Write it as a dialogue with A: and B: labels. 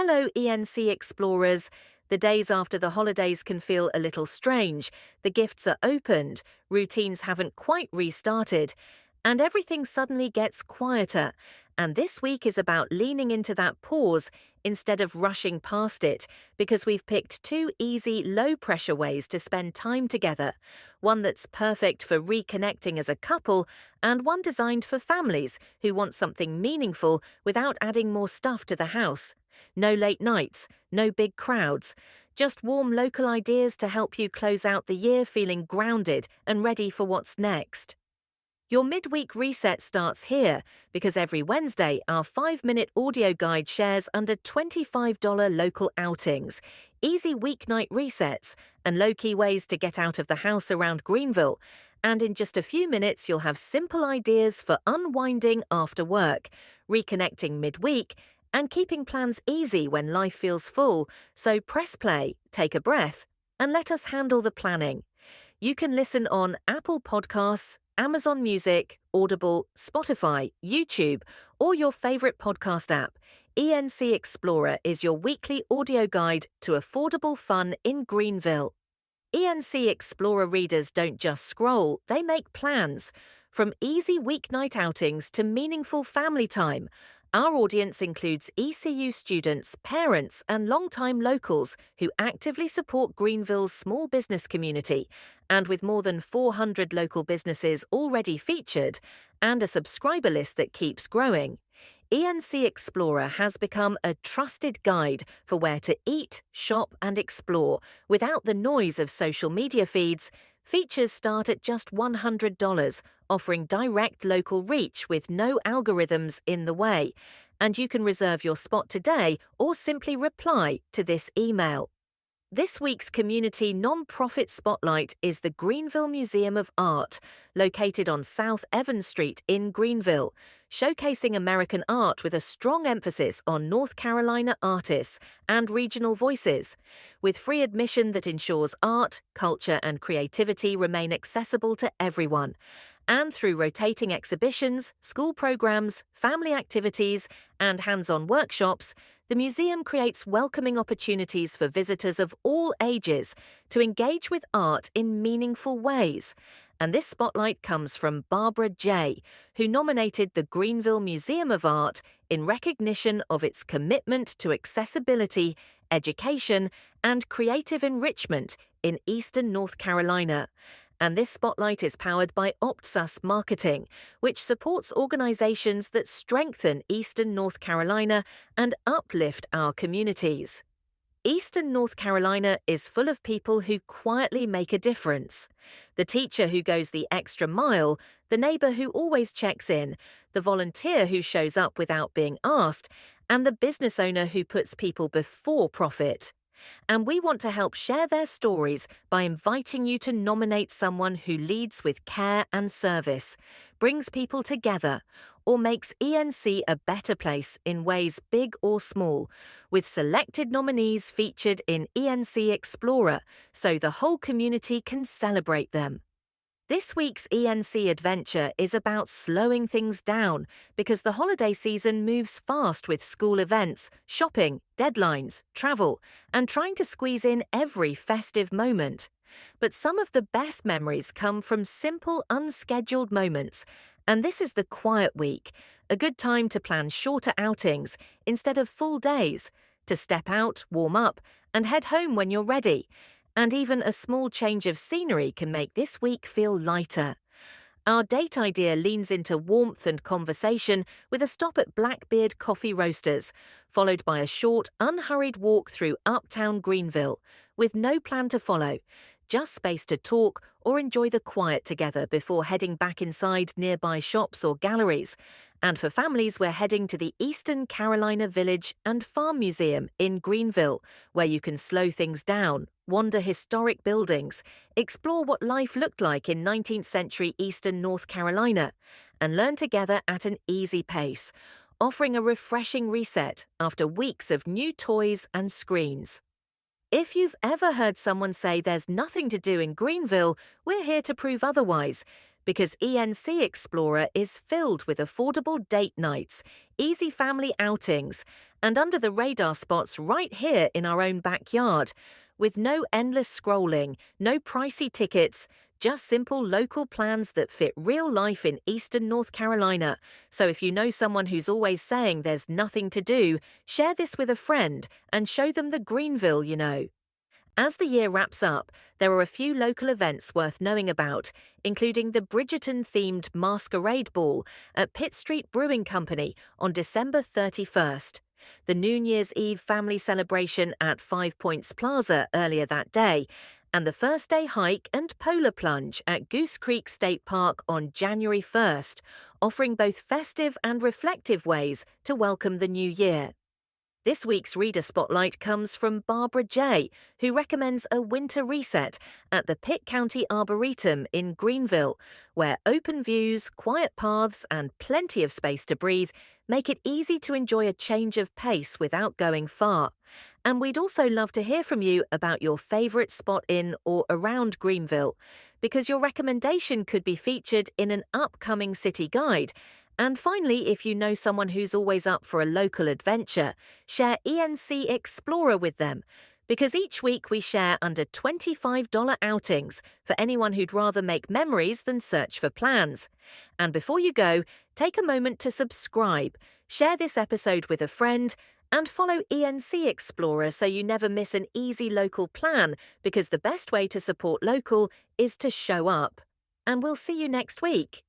A: Hello, ENC Explorers. The days after the holidays can feel a little strange. The gifts are opened, routines haven't quite restarted, and everything suddenly gets quieter. And this week is about leaning into that pause instead of rushing past it, because we've picked two easy, low-pressure ways to spend time together. One that's perfect for reconnecting as a couple, and one designed for families who want something meaningful without adding more stuff to the house. No late nights, no big crowds, just warm local ideas to help you close out the year feeling grounded and ready for what's next. Your midweek reset starts here because every Wednesday our 5-minute audio guide shares under $25 local outings, easy weeknight resets, and low-key ways to get out of the house around Greenville. And in just a few minutes you'll have simple ideas for unwinding after work, reconnecting midweek, and keeping plans easy when life feels full. So press play, take a breath, and let us handle the planning. You can listen on Apple Podcasts, Amazon Music, Audible, Spotify, YouTube, or your favorite podcast app. ENC Explorer is your weekly audio guide to affordable fun in Greenville. ENC Explorer readers don't just scroll, they make plans. From easy weeknight outings to meaningful family time, our audience includes ECU students, parents, and longtime locals who actively support Greenville's small business community. And with more than 400 local businesses already featured and a subscriber list that keeps growing, ENC Explorer has become a trusted guide for where to eat, shop, and explore without the noise of social media feeds. Features start at just $100, offering direct local reach with no algorithms in the way. And you can reserve your spot today or simply reply to this email. This week's community non-profit spotlight is the Greenville Museum of Art, located on South Evans Street in Greenville, showcasing American art with a strong emphasis on North Carolina artists and regional voices. With free admission that ensures art, culture, and creativity remain accessible to everyone. And through rotating exhibitions, school programs, family activities, and hands-on workshops, the museum creates welcoming opportunities for visitors of all ages to engage with art in meaningful ways. And this spotlight comes from Barbara J., who nominated the Greenville Museum of Art in recognition of its commitment to accessibility, education, and creative enrichment in Eastern North Carolina. And this spotlight is powered by OptSUS Marketing, which supports organizations that strengthen Eastern North Carolina and uplift our communities. Eastern North Carolina is full of people who quietly make a difference. The teacher who goes the extra mile, the neighbor who always checks in, the volunteer who shows up without being asked, and the business owner who puts people before profit. And we want to help share their stories by inviting you to nominate someone who leads with care and service, brings people together, or makes ENC a better place in ways big or small, with selected nominees featured in ENC Explorer so the whole community can celebrate them. This week's ENC adventure is about slowing things down because the holiday season moves fast with school events, shopping, deadlines, travel, and trying to squeeze in every festive moment. But some of the best memories come from simple, unscheduled moments, and this is the quiet week, a good time to plan shorter outings instead of full days, to step out, warm up, and head home when you're ready. And even a small change of scenery can make this week feel lighter. Our date idea leans into warmth and conversation with a stop at Blackbeard Coffee Roasters, followed by a short, unhurried walk through uptown Greenville, with no plan to follow, just space to talk or enjoy the quiet together before heading back inside nearby shops or galleries. And for families, we're heading to the Eastern Carolina Village and Farm Museum in Greenville, where you can slow things down, wander historic buildings, explore what life looked like in 19th century Eastern North Carolina, and learn together at an easy pace, offering a refreshing reset after weeks of new toys and screens. If you've ever heard someone say there's nothing to do in Greenville, we're here to prove otherwise, because ENC Explorer is filled with affordable date nights, easy family outings, and under the radar spots right here in our own backyard, with no endless scrolling, no pricey tickets, just simple local plans that fit real life in eastern North Carolina. So if you know someone who's always saying there's nothing to do, share this with a friend and show them the Greenville you know. As the year wraps up, there are a few local events worth knowing about, including the Bridgerton-themed Masquerade Ball at Pitt Street Brewing Company on December 31st, the New Year's Eve family celebration at 5 Points Plaza earlier that day, and the first day hike and polar plunge at Goose Creek State Park on January 1st, offering both festive and reflective ways to welcome the new year. This week's Reader Spotlight comes from Barbara J., who recommends a winter reset at the Pitt County Arboretum in Greenville, where open views, quiet paths, and plenty of space to breathe make it easy to enjoy a change of pace without going far. And we'd also love to hear from you about your favourite spot in or around Greenville, because your recommendation could be featured in an upcoming city guide. And finally, if you know someone who's always up for a local adventure, share ENC Explorer with them, because each week we share under $25 outings for anyone who'd rather make memories than search for plans. And before you go, take a moment to subscribe, share this episode with a friend, and follow ENC Explorer so you never miss an easy local plan, because the best way to support local is to show up. And we'll see you next week.